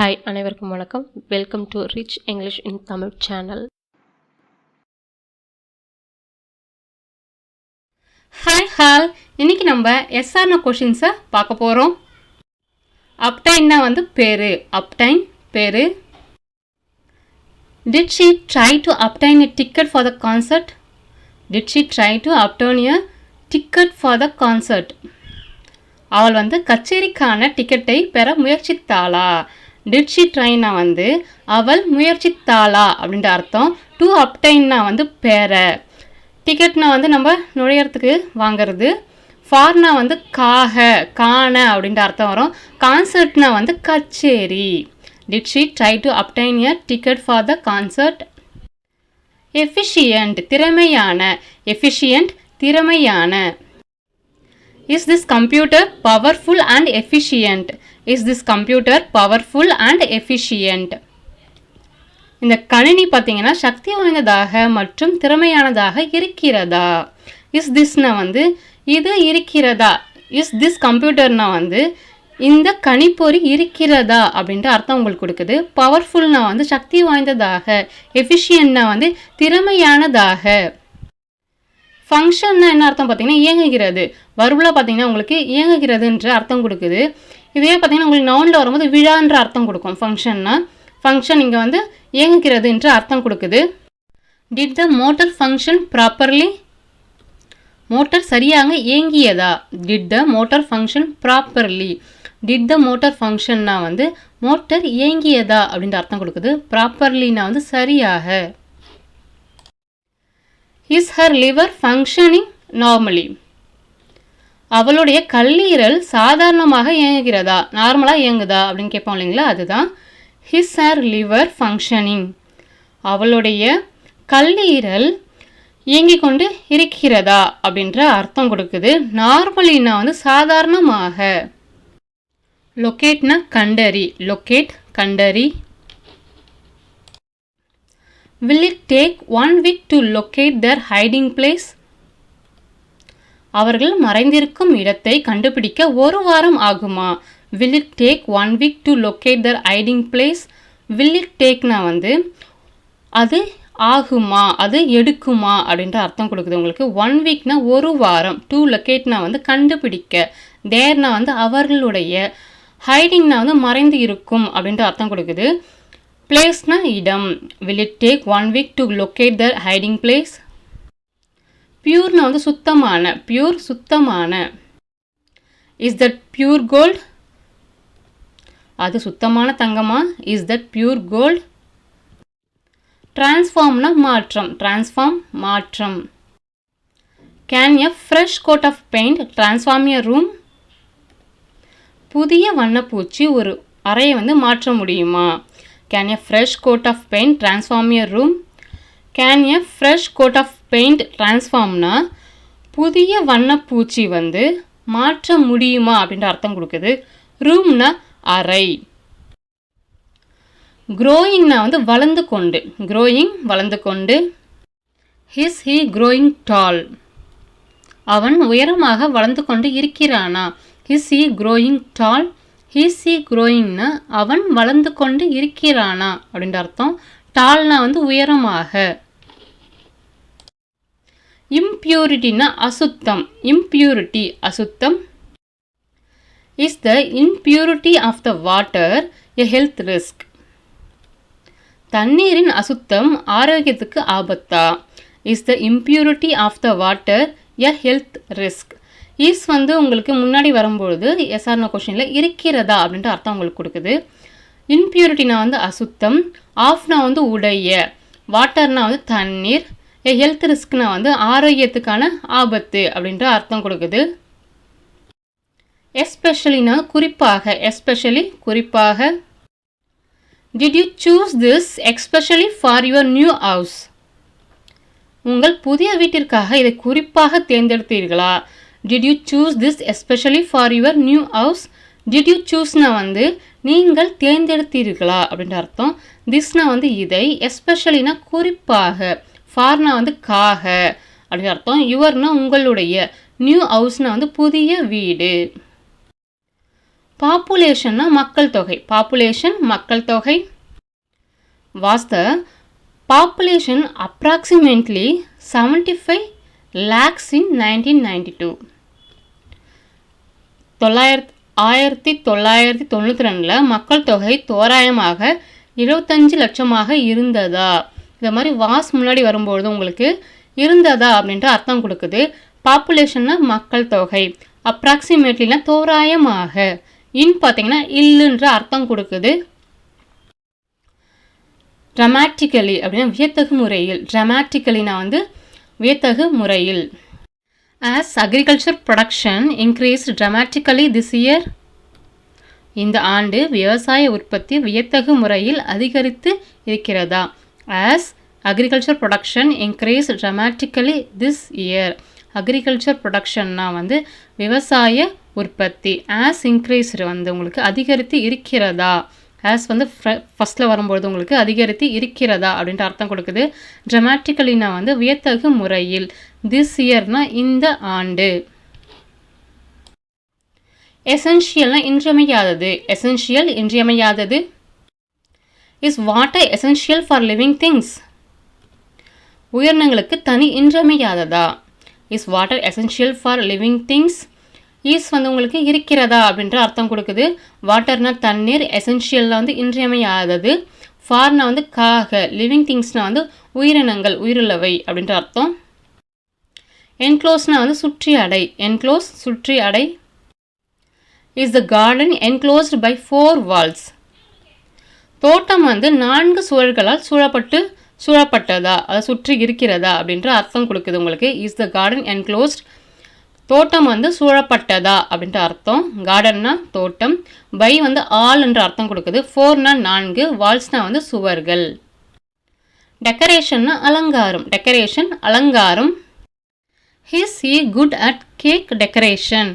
Hi, அனைவருக்கும் வணக்கம். Welcome to rich English in Tamil channel. Hi இன்னைக்கு நம்ம எஸ்ஆர்னோ கொஷின்ஸை பார்க்க போகிறோம். அப்டைன்னா பேரு. அப்டைன் பேரு. Did she try to obtain a ticket for the concert? Did she try to obtain a ticket for the concert? அவள் கச்சேரிக்கான டிக்கெட்டை பெற முயற்சித்தாளா? டிட் ஷி ட்ரைனா அவள் முயற்சித்தாளா அப்படின்ற அர்த்தம். டு அப்டைன்னா பெற. டிக்கெட்னா நம்ம நுழையறதுக்கு வாங்கிறது. ஃபார்னா காண அப்படின்ற அர்த்தம் வரும். கான்சர்ட்னா கச்சேரி. Did she try to obtained a ticket for the concert? Efficient திறமையான. எஃபிஷியன்ட் திறமையான. Is this computer powerful and efficient? Is this computer powerful and efficient? இந்த கணினி பார்த்தீங்கன்னா சக்தி வாய்ந்ததாக மற்றும் திறமையானதாக இருக்கிறதா? இஸ் திஸ்னா இது இருக்கிறதா? இஸ் திஸ் கம்ப்யூட்டர்னா இந்த கணிப்பொறி இருக்கிறதா அப்படின்ற அர்த்தம் உங்களுக்கு கொடுக்குது. பவர்ஃபுல்னா சக்தி வாய்ந்ததாக. எஃபிஷியன்ட்னா திறமையானதாக. ஃபங்க்ஷன்னா என்ன அர்த்தம் பார்த்தீங்கன்னா இயங்குகிறது. வர்பில் பார்த்தீங்கன்னா உங்களுக்கு இயங்குகிறதுன்ற அர்த்தம் கொடுக்குது. இதே பார்த்தீங்கன்னா உங்களுக்கு நவுனில் வரும்போது விழான்ற அர்த்தம் கொடுக்கும். ஃபங்க்ஷன்னா ஃபங்க்ஷன் இங்கே இயங்குகிறதுன்ற அர்த்தம் கொடுக்குது. Did the motor function properly? Motor சரியாக இயங்கியதா? Did the motor function properly. Did the motor ஃபங்க்ஷன்னா மோட்டர் இயங்கியதா அப்படின்ற அர்த்தம் கொடுக்குது. ப்ராப்பர்லினா சரியாக. Is her liver functioning normally? அவளுடைய கல்லீரல் சாதாரணமாக இயங்குகிறதா? நார்மலாக இயங்குதா அப்படின்னு கேட்போம் இல்லைங்களா, அதுதான். His her liver functioning. அவளுடைய கல்லீரல் இயங்கிக் கொண்டு இருக்கிறதா அப்படின்ற அர்த்தம் கொடுக்குது. நார்மலினா சாதாரணமாக. லொக்கேட்னா கண்டறி. Locate கண்டறி. Will it take 1 week to locate their hiding place? அவர்கள் மறைந்திருக்கும் இடத்தை கண்டுபிடிக்க ஒரு வாரம் ஆகுமா? Will it take 1 week to locate their hiding place? Will it takeனா அது ஆகுமா, அது எடுக்குமா அப்படின்ற அர்த்தம் கொடுக்குது உங்களுக்கு. 1 weekனா ஒரு வாரம். to locateனா கண்டுபிடிக்க. தேர்னா அவர்களுடைய. ஹைடிங்னா மறைந்து இருக்கும் அப்படின்ற அர்த்தம் கொடுக்குது. பிளேஸ்னா இடம். will it take 1 week to locate their hiding place? பியூர்னா சுத்தமான. பியூர் சுத்தமான. is that pure gold? அது சுத்தமான தங்கமா? is that pure gold? transformனா மாற்றம். transform மாற்றம். can a fresh coat of paint transform a room? புதிய வண்ணப்பூச்சி ஒரு அறையை மாற்ற முடியுமா? Can a fresh coat of paint transform a room? Can a fresh coat of paint transformனா புதிய வண்ணப்பூச்சி மாற்ற முடியுமா அப்படின்ற அர்த்தம் கொடுக்குது. ரூம்னா அறை. growingனா வளர்ந்து கொண்டு. growing வளர்ந்து கொண்டு. is he growing tall? அவன் உயரமாக வளர்ந்து கொண்டு இருக்கிறானா? is he growing tall? is he growingனா அவன் வளர்ந்து கொண்டு இருக்கிறானா அப்படின்ற அர்த்தம். டால்னா உயரமாக. impurityனா அசுத்தம். impurity அசுத்தம். is the impurity of the water a health risk? தண்ணீரின் அசுத்தம் ஆரோக்கியத்துக்கு ஆபத்தா? is the impurity of the water a health risk? Is உங்களுக்கு முன்னாடி வரும்பொழுது எஸ்ஆர்னோ கொஷினில் இருக்கிறதா அப்படின்ற அர்த்தம் உங்களுக்கு கொடுக்குது. இம்பியூரிட்டினா அசுத்தம். ஆஃப்னா உடைய. வாட்டர்னா தண்ணீர். ஹெல்த் ரிஸ்க்னா ஆரோக்கியத்துக்கான ஆபத்து அப்படின்ற அர்த்தம் கொடுக்குது. எஸ்பெஷலினா குறிப்பாக. எஸ்பெஷலி குறிப்பாக. Did you choose this especially for your new house? உங்கள் புதிய வீட்டிற்காக இதை குறிப்பாக தேர்ந்தெடுத்தீர்களா? Did you choose this especially for your new house? Did you choose-னா நீங்கள் தேர்ந்தெடுத்தீர்களா அப்படின்ற அர்த்தம். திஸ்னா இதை. எஸ்பெஷலினா குறிப்பாக. ஃபார்னா காக அப்படின்ற அர்த்தம். யுவர்னா உங்களுடைய. நியூ ஹவுஸ்னா புதிய வீடு. பாப்புலேஷன்னா மக்கள் தொகை. பாப்புலேஷன் மக்கள் தொகை. was the population approximately 75 lakhs in 1992. 1992 மக்கள் தொகை தோராயமாக 25 லட்சமாக இருந்ததா? இந்த மாதிரி வாஸ் முன்னாடி வரும்பொழுது உங்களுக்கு இருந்ததா அப்படின்ற அர்த்தம் கொடுக்குது. பாப்புலேஷன்னா மக்கள் தொகை, அப்ராக்சிமேட்லினா தோராயமாக, இன் பார்த்தீங்கன்னா இல்லுன்ற அர்த்தம் கொடுக்குது. ட்ரமாட்டிக்கலி அப்படின்னா வியத்தகு முறையில். ட்ரமாட்டிக்கலினா வந்து வியத்தகு முறையில். As agriculture production increased dramatically this year. இந்த ஆண்டு விவசாய உற்பத்தி வியத்தகு முறையில் அதிகரித்து இருக்கிறதா? As agriculture production increased dramatically this year. agriculture productionனா வந்து விவசாய உற்பத்தி. as increased வந்து உங்களுக்கு அதிகரித்து இருக்கிறதா? as வந்து ஃபஸ்ட்டில் வரும்பொழுது உங்களுக்கு அதிகரித்து இருக்கிறதா அப்படின்ட்டு அர்த்தம் கொடுக்குது. ட்ரமாட்டிக்கலினா வந்து வியத்தகு முறையில். திஸ் இயர்னா இந்த ஆண்டு. எசென்ஷியல்னா இன்றியமையாதது. எசென்ஷியல் இன்றியமையாதது. Is water essential for living things? உயிரினங்களுக்கு தனி இன்றியமையாததா? Is water essential for living things? Is வந்து உங்களுக்கு இருக்கிறதா அப்படின்ற அர்த்தம் கொடுக்குது. வாட்டர்னா தண்ணீர், எசென்ஷியல்னா வந்து இன்றியமையாதது, ஃபார்னா வந்து காக, லிவிங் திங்ஸ்னா வந்து உயிரினங்கள், உயிருள்ளவை அப்படின்ற அர்த்தம். என்க்ளோஸ்னா வந்து சுற்றி அடை. என்க்ளோஸ் சுற்றி அடை. Is the garden enclosed by 4 walls? தோட்டம் வந்து 4 சுவர்களால் சூழப்பட்டதா, அதை சுற்றி இருக்கிறதா அப்படின்ற அர்த்தம் கொடுக்குது உங்களுக்கு. Is the garden enclosed? தோட்டம் வந்து சூழப்பட்டதா அப்படின்ற அர்த்தம். கார்டன்னா தோட்டம், பை வந்து ஆல் என்ற அர்த்தம் கொடுக்குது. 4னா 4, வால்ஸ்னா வந்து சுவர்கள். டெக்கரேஷன்னா அலங்காரம். டெக்கரேஷன் அலங்காரம். Is he could at cake decoration?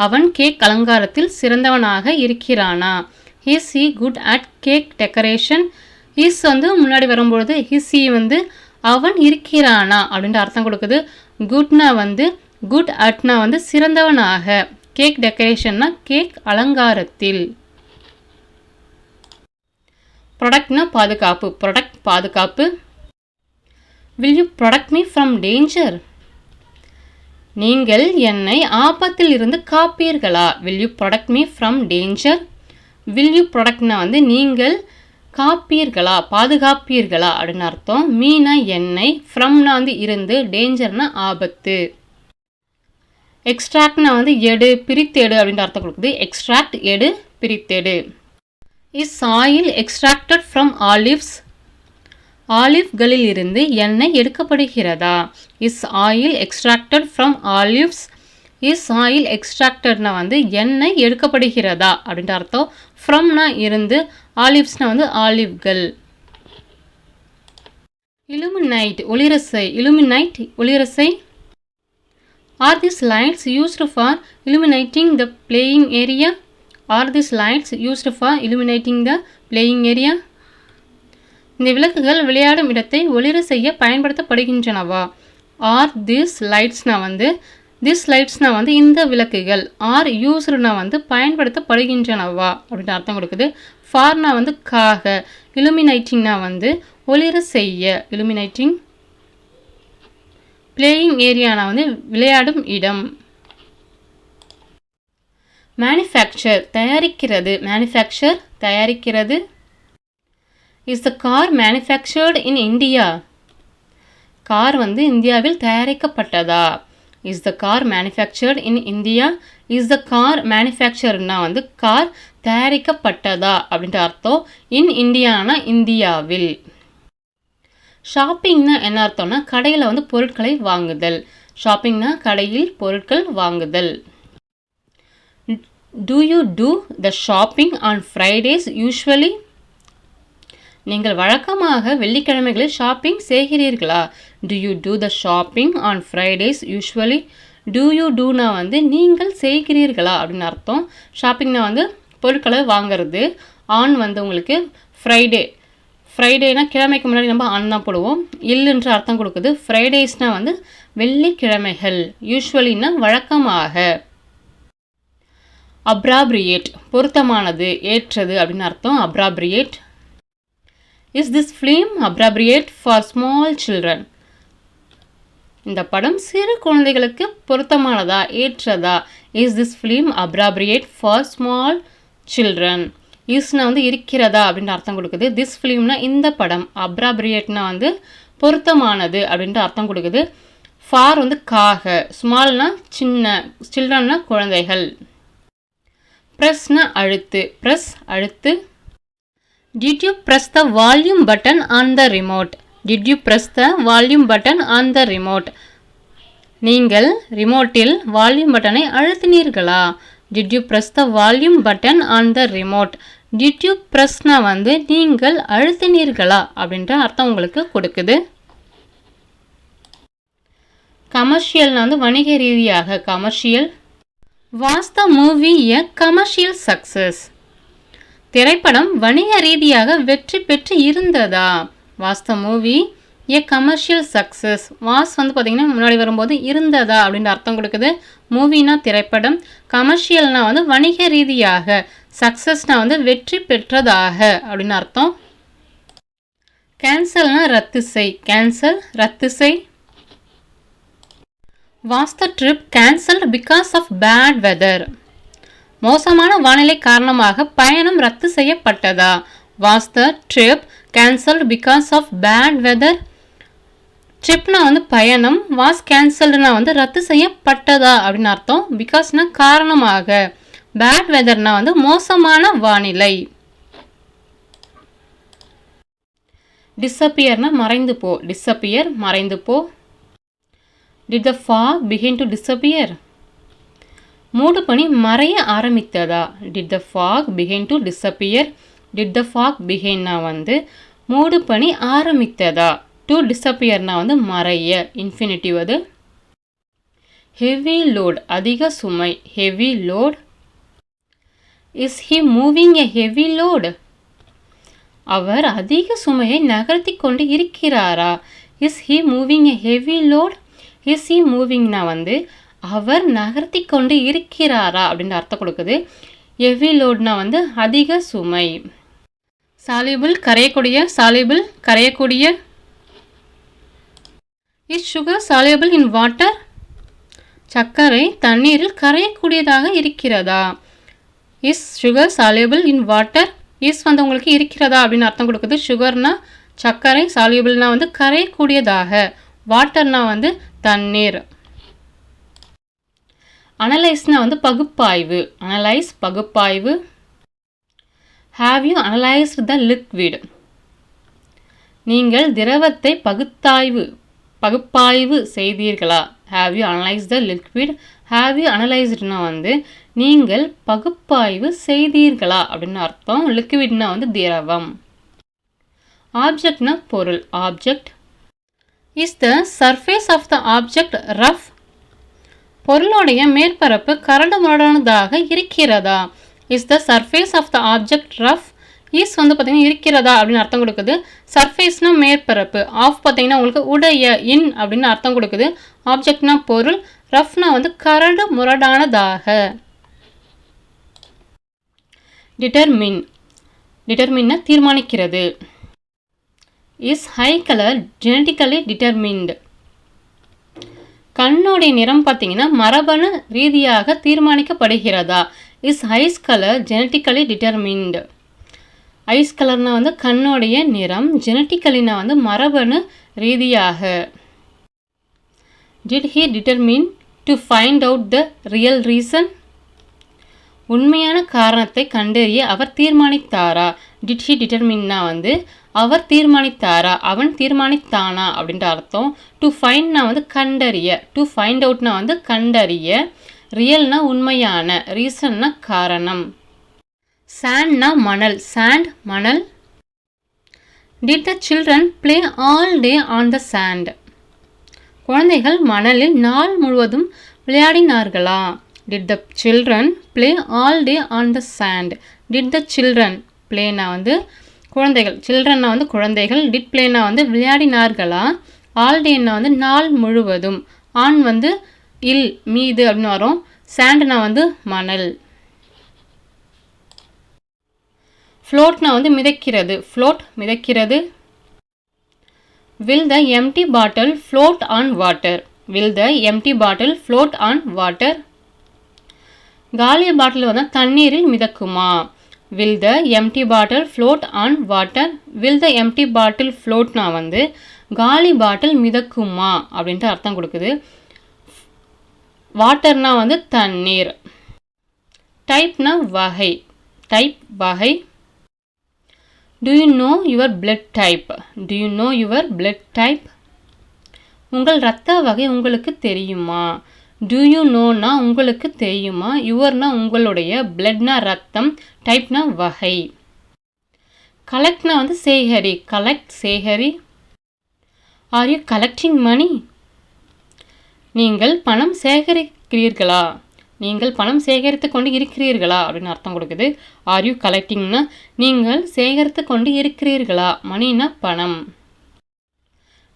அவன் கேக் அலங்காரத்தில் சிறந்தவனாக இருக்கிறானா? Is he could at cake decoration? Is வந்து முன்னாடி வரும்பொழுது ஹிஸ் ஹி வந்து அவன் இருக்கிறானா அப்படின்ற அர்த்தம் கொடுக்குது. குட்னா வந்து குட் அட்னா வந்து சிறந்தவனாக. கேக் டெக்கரேஷன்னா கேக் அலங்காரத்தில். ப்ரொடக்ட்னா பாதுகாப்பு. ப்ரொடக்ட் பாதுகாப்பு. Will you protect me from danger? நீங்கள் என்னை ஆபத்தில் இருந்து காப்பீர்களா? Will you protect me from danger? Will you ப்ரொடக்ட்னா வந்து நீங்கள் காப்பீர்களா, பாதுகாப்பீர்களா அப்படின்னு அர்த்தம். மீனா என்னை, ஃப்ரம்னா வந்து இருந்து, டேஞ்சர்னா ஆபத்து. எக்ஸ்ட்ராக்ட்னா வந்து எடு, பிரித்தெடு அப்படின்ற அர்த்தம் கொடுக்குது. எக்ஸ்ட்ராக்ட் எடு, பிரித்தெடு. Is oil extracted from olives? ஆலிவ்களில் இருந்து எண்ணெய் எடுக்கப்படுகிறதா? Is oil extracted from olives? Is oil எக்ஸ்ட்ராக்டட்னா வந்து எண்ணெய் எடுக்கப்படுகிறதா அப்படின்ற அர்த்தம். ஃப்ரம்னா இருந்து, ஆலிவ்ஸ்னா வந்து ஆலிவ்கள். இலுமினைட் ஒளிரசை. இலுமினைட் ஒளிரசை. Are these lights used for illuminating the playing area? Are these lights used for illuminating the playing area? இந்த விளக்குகள் விளையாடும் இடத்தை ஒளிர செய்ய பயன்படுத்தப்படுகின்றனவா? ஆர் திஸ் லைட்ஸ்னா வந்து இந்த விளக்குகள், ஆர் யூஸ்டுனா வந்து பயன்படுத்தப்படுகின்றனவா அப்படின்னு அர்த்தம் கொடுக்குது. ஃபார்னா வந்து காக, இலுமினைட்டிங்னா வந்து ஒளிர செய்ய, இலுமினைட்டிங். பிளேயிங் ஏரியானா வந்து விளையாடும் இடம். மேனுஃபேக்சர் தயாரிக்கிறது. மேனுஃபேக்சர் தயாரிக்கிறது. Is the car manufactured in India? Car வந்து இந்தியாவில் தயாரிக்கப்பட்டதா? Is the car manufactured in India? Is the car மேனுஃபேக்சர்னா வந்து கார் தயாரிக்கப்பட்டதா அப்படின்ற அர்த்தம். இன் இந்தியானா இந்தியாவில். ஷாப்பிங்னா என்ன அர்த்தம்னா கடையில் வந்து பொருட்களை வாங்குதல். ஷாப்பிங்னா கடையில் பொருட்கள் வாங்குதல். Do you do the shopping on Fridays usually? நீங்கள் வழக்கமாக வெள்ளிக்கிழமைகளில் ஷாப்பிங் செய்கிறீர்களா? Do you do the shopping on Fridays usually? Do you doனா வந்து நீங்கள் செய்கிறீர்களா அப்படின்னு அர்த்தம். ஷாப்பிங்னா வந்து பொருட்களை வாங்கிறது. ஆன் வந்து உங்களுக்கு ஃப்ரைடேனா கிழமைக்கு முன்னாடி நம்ம ஆன் தான் போடுவோம். இல்லுன்ற அர்த்தம் கொடுக்குது. ஃப்ரைடேஸ்னால் வந்து வெள்ளிக்கிழமைகள். யூஸ்வலின்னா வழக்கமாக. அப்ராப்ரியேட் பொருத்தமானது ஏற்றது அப்படின்னு அர்த்தம் appropriate. Is this film appropriate for small children? இந்த படம் சிறு குழந்தைகளுக்கு பொருத்தமானதா ஏற்றதா? Is this film appropriate for small children? இஸ்னா வந்து இருக்கிறதா அப்படின்னு அர்த்தம் கொடுக்குது. திஸ் ஃபிலிம்னா இந்த படம், அப்ராப்ரியேட்னா வந்து பொருத்தமானது அப்படின்ற அர்த்தம் கொடுக்குது. ஃபார் வந்து காக, ஸ்மால்னா சின்ன, சில்ட்ரன்னா குழந்தைகள். ப்ரெஸ்னா அழுத்து, ப்ரெஸ் அழுத்து. Did you press the volume button on the remote? Did you press the volume button on the remote? நீங்கள் ரிமோட்டில் வால்யூம் பட்டனை அழுத்தினீர்களா? Did you press the volume button on the remote? Did you ப்ரெஸ்னா வந்து நீங்கள் அழுத்தினீர்களா அப்படின்ற அர்த்தம் உங்களுக்கு கொடுக்குது. கமர்ஷியல்னா வந்து வணிக ரீதியாக, commercial. Was the movie a commercial success? திரைப்படம் வணிக ரீதியாக வெற்றி பெற்று இருந்ததா? Was the movie a commercial success? Was வந்து பார்த்திங்கன்னா முன்னாடி வரும்போது இருந்ததா அப்படின்ற அர்த்தம் கொடுக்குது. மூவினா திரைப்படம், கமர்ஷியல்னா வந்து வணிக ரீதியாக, சக்ஸஸ்னா வந்து வெற்றி பெற்றதாக அப்படின்னு அர்த்தம். கேன்சல்னா ரத்து செய், கேன்சல் ரத்து செய். Was the trip cancelled because of bad weather? மோசமான வானிலை காரணமாக பயணம் ரத்து செய்யப்பட்டதா? Was the trip cancelled because of bad weather? ட்ரிப்னா வந்து பயணம், வாஸ் கேன்சல்டுனா வந்து ரத்து செய்யப்பட்டதா அப்படின்னு அர்த்தம். பிகாஸ்னா காரணமாக, பேட் வெதர்னா வந்து மோசமான வானிலை. டிஸப்பியர்னா மறைந்து போ, டிஸப்பியர் மறைந்து போ. Did the fog begin to disappear? மூடுபனி மறைய ஆரம்பித்ததா? Did the fog begin to disappear? Did the fog பிகின்னா வந்து மூடுபனி ஆரம்பித்ததா? டு டிஸப்பியர்னா வந்து மறைய, இன்ஃபினிட்டிவ் அது. ஹெவி லோட் அதிக சுமை, heavy load. Is he moving a heavy load? அவர் அதிக சுமையை நகர்த்தி கொண்டு இருக்கிறாரா? Is he moving a heavy load? Is he மூவிங்னா வந்து அவர் நகர்த்தி கொண்டு இருக்கிறாரா அப்படின்னு அர்த்தம் கொடுக்குது. ஹெவி லோட்னா வந்து அதிக சுமை. சாலிபிள் கரையக்கூடிய, சாலிபிள் கரையக்கூடிய. Is sugar soluble in water? சர்க்கரை தண்ணீரில் கரையக்கூடியதாக இருக்கிறதா? Is sugar soluble in water? Is வந்து உங்களுக்கு இருக்கிறதா அப்படின்னு அர்த்தம் கொடுக்குது. சுகர்னா சர்க்கரை, சாலியபிள்னா வந்து கரையக்கூடியதாக, வாட்டர்னா வந்து தண்ணீர். அனலைஸ்னா வந்து பகுப்பாய்வு, அனலைஸ் பகுப்பாய்வு. Have you analysed the liquid? நீங்கள் திரவத்தை பகுப்பாய்வு செய்தீர்களா? Have you analyse the liquid? Have you அனலைஸ்டுனா வந்து நீங்கள் பகுப்பாய்வு செய்தீர்களா அப்படின்னு அர்த்தம். லிக்விட்னா வந்து திரவம். ஆப்ஜெக்ட்னா பொருள், object. Is the surface of the object rough? பொருளுடைய மேற்பரப்பு கரடு முரடானதாக இருக்கிறதா? Is the surface of the object rough? Is வந்து பார்த்திங்கன்னா இருக்கிறதா அப்படின்னு அர்த்தம் கொடுக்குது. சர்ஃபேஸ்னா மேற்பரப்பு, ஆஃப் பார்த்திங்கன்னா உங்களுக்கு உடைய, இன் அப்படின்னு அர்த்தம் கொடுக்குது. ஆப்ஜெக்ட்னா பொருள், ரஃப்னா வந்து கரடு முரடானதாக. டிட்டர்மின், டிட்டர்மின்னா தீர்மானிக்கிறது. Is eyes colour genetically determined? கண்ணுடைய நிறம் பார்த்திங்கன்னா மரபணு ரீதியாக தீர்மானிக்கப்படுகிறதா? Is eyes colour genetically determined? Eyes கலர்னா வந்து கண்ணுடைய நிறம், ஜெனட்டிக்கலினா வந்து மரபணு ரீதியாக. Did he determine to find out the real reason? உண்மையான காரணத்தை கண்டறிய அவர் தீர்மானித்தாரா? டிட் ஹி டிட்டர்மின்னா வந்து அவர் தீர்மானித்தாரா, அவன் தீர்மானித்தானா அப்படின்ற அர்த்தம். டு ஃபைண்ட்னா வந்து கண்டறிய, டு ஃபைண்ட் அவுட்னா வந்து கண்டறிய, ரியல்னா உண்மையான, ரீசன்னா காரணம். சாண்ட்னா மணல், சாண்ட் மணல். Did the children play all day on the sand? குழந்தைகள் மணலில் நாள் முழுவதும் விளையாடினார்களா? Did the children play all day on the sand? Did the children பிளேனா வந்து குழந்தைகள், சில்ட்ரன்னா வந்து குழந்தைகள், டிட் பிளேனா வந்து விளையாடினார்களா? ஆல் டேன்னா வந்து நாள் முழுவதும், ஆன் வந்து இல் மீது அப்படின்னு வரும், சாண்ட்னா வந்து மணல். ஃப்ளோட்னா வந்து மிதக்கிறது, float மிதக்கிறது. Will the empty bottle float on water? Will the empty bottle float on water? காலி பாட்டில் வந்து தண்ணீரில் மிதக்குமா? Will the empty bottle float on water? Will the empty bottle floatனா வந்து காலி பாட்டில் மிதக்குமா அப்படின்ட்டு அர்த்தம் கொடுக்குது. வாட்டர்னா வந்து தண்ணீர். டைப்னா வகை, டைப் வகை. Do you know your blood type? Do you know your blood type? உங்கள் இரத்த வகை உங்களுக்கு தெரியுமா? Do you knowனா உங்களுக்கு தெரியுமா? Yourனா உங்களுடைய, bloodனா இரத்தம், typeனா வகை. Collectனா வந்து சேகரி, collect சேகரி. Are you collecting money? நீங்கள் பணம் சேகரிக்கிறீர்களா? நீங்கள் பணம் சேகரித்து கொண்டு இருக்கிறீர்களா அப்படின்னு அர்த்தம் கொடுக்குது. ஆர் யூ கலெக்டிங்னா நீங்கள் சேகரித்து கொண்டு இருக்கிறீர்களா, மணினா பணம்.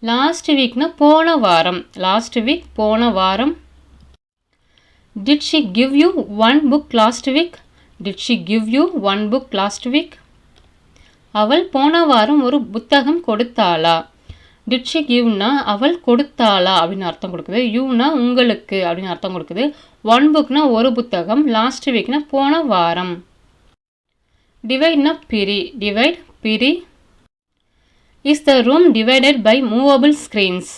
லாஸ்ட் வீக்னா போன வாரம், லாஸ்ட் வீக் போன வாரம். Did she give you one book last week? Did she give you one book last week? அவள் போன வாரம் ஒரு புத்தகம் கொடுத்தாளா? டிட் ஷி கிவ்னா அவள் கொடுத்தாளா அப்படின்னு அர்த்தம் கொடுக்குது. யூனா உங்களுக்கு அப்படின்னு அர்த்தம் கொடுக்குது. ஒன் புக்னா ஒரு புத்தகம், லாஸ்ட் வீக்னா போன வாரம். டிவைட்னா பிரி, டிவைட் பிரி. Is the room divided by movable screens?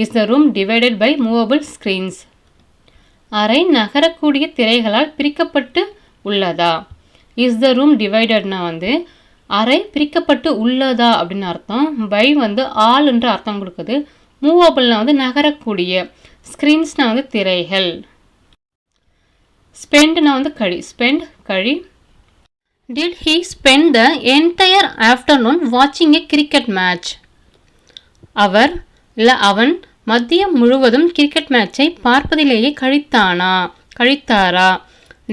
Is the room divided by movable screens? அறை நகரக்கூடிய திரைகளால் பிரிக்கப்பட்டு உள்ளதா? இஸ் த ரூம் டிவைடட்னா வந்து அறை பிரிக்கப்பட்டு உள்ளதா அப்படின்னு அர்த்தம். பை வந்து ஆல் என்று அர்த்தம் கொடுக்குது. மூவபிள்னா வந்து நகரக்கூடிய, ஸ்க்ரீன்ஸ்னா வந்து திரைகள். ஸ்பெண்ட்னா வந்து கழி, ஸ்பெண்ட் கழி. Did he spend the entire afternoon வாட்சிங் எ கிரிக்கெட் மேட்ச்? அவர் இல்லை அவன் மதியம் முழுவதும் கிரிக்கெட் மேட்சை பார்ப்பதிலேயே கழித்தாரா?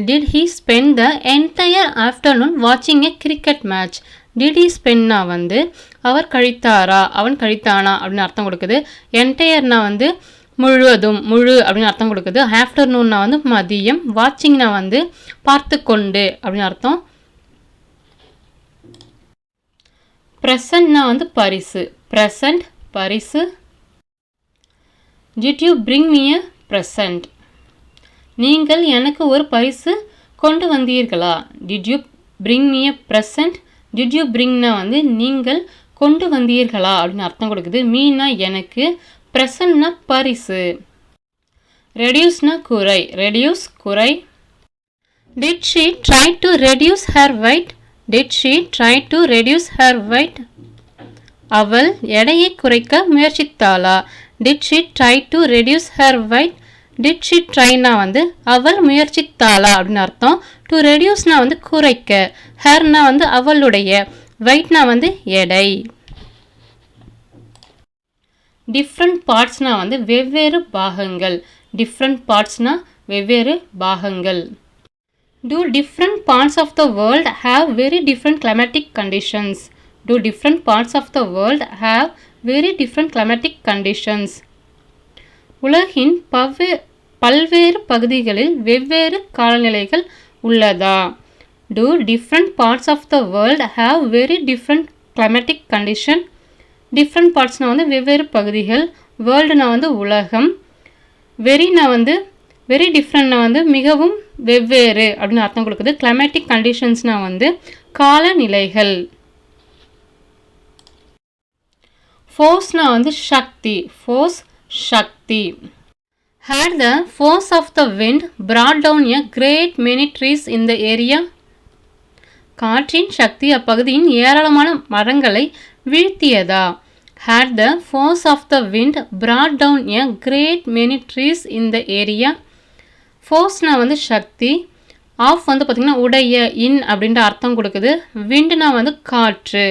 Did he spend the entire afternoon watching a cricket match? Did he spendனா வந்து அவர் கழித்தாரா, அவன் கழித்தானா அப்படின்னு அர்த்தம் கொடுக்குது. என்டையர்னா வந்து முழுவதும், முழு அப்படின்னு அர்த்தம் கொடுக்குது. ஆஃப்டர்நூன்னா வந்து மதியம், வாட்சிங்னா வந்து பார்த்து கொண்டு அப்படின்னு அர்த்தம். ப்ரெசன்ட்னா வந்து பரிசு, ப்ரெசன்ட் பரிசு. Did you bring me a present? நீங்கள் எனக்கு ஒரு பரிசு கொண்டு வந்தீர்களா? Did you bring me a present? Did you bringனா வந்து நீங்கள் கொண்டு வந்தீர்களா அப்படின்னு அர்த்தம் கொடுக்குது. மீனா எனக்கு, presentனா பரிசு. ரெடியூஸ்னா குறை, ரெடியூஸ் குறை. Did she try to reduce her weight? Did she try to reduce her weight? அவள் எடையை குறைக்க முயற்சித்தாளா? Did she try to reduce her weight? Did she tryனா வந்து அவள் முயற்சித்தாளா அப்படின்னு அர்த்தம். டு ரெடியூஸ்னா வந்து குறைக்க, ஹர்னா வந்து அவளுடைய, வெயிட்னா வந்து எடை. டிஃப்ரெண்ட் பார்ட்ஸ்னா வந்து வெவ்வேறு பாகங்கள், டிஃப்ரெண்ட் பார்ட்ஸ்னா வெவ்வேறு பாகங்கள். Do different parts of the world have very different climatic conditions? Do different parts of the world have very different climatic conditions? உலகின் பல்வேறு பகுதிகளில் வெவ்வேறு காலநிலைகள் உள்ளதா? Do different parts of the world have very different climatic condition? Different partsனா வந்து வெவ்வேறு பகுதிகள், வேர்ல்டுனா வந்து உலகம், வெரினா வந்து வெரி டிஃப்ரெண்ட்னா வந்து மிகவும் வெவ்வேறு அப்படின்னு அர்த்தம் கொடுக்குது. கிளைமேட்டிக் கண்டிஷன்ஸ்னா வந்து காலநிலைகள். ஃபோர்ஸ்னா வந்து சக்தி, ஃபோர்ஸ் சக்தி. Had the force of the wind brought down a great many trees in the area? காற்றின் சக்தி அப்பகுதியின் ஏராளமான மரங்களை வீழ்த்தியதா? Had the force of the wind brought down a great many trees in the area? ஃபோர்ஸ்னா வந்து சக்தி, of வந்து பார்த்திங்கன்னா உடைய, இன் அப்படின்ற அர்த்தம் கொடுக்குது. விண்டுனா வந்து காற்று.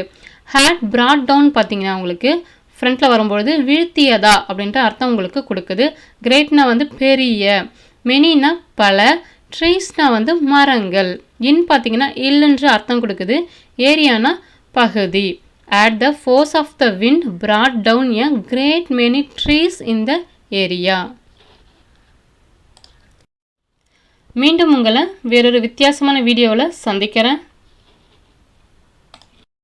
ஹேட் brought down பார்த்திங்கன்னா உங்களுக்கு ஃப்ரண்ட்டில் வரும்பொழுது வீழ்த்தியதா அப்படின்ற அர்த்தம் உங்களுக்கு கொடுக்குது. கிரேட்னா வந்து பெரிய, மெனினா பல, ட்ரீஸ்னா வந்து மரங்கள், இன் பார்த்திங்கன்னா இல்லைன்ற அர்த்தம் கொடுக்குது. ஏரியானா பகுதி. At the force of the wind brought down a great many trees in the area. மீண்டும் உங்களை வேறொரு வித்தியாசமான வீடியோவில் சந்திக்கிறேன்.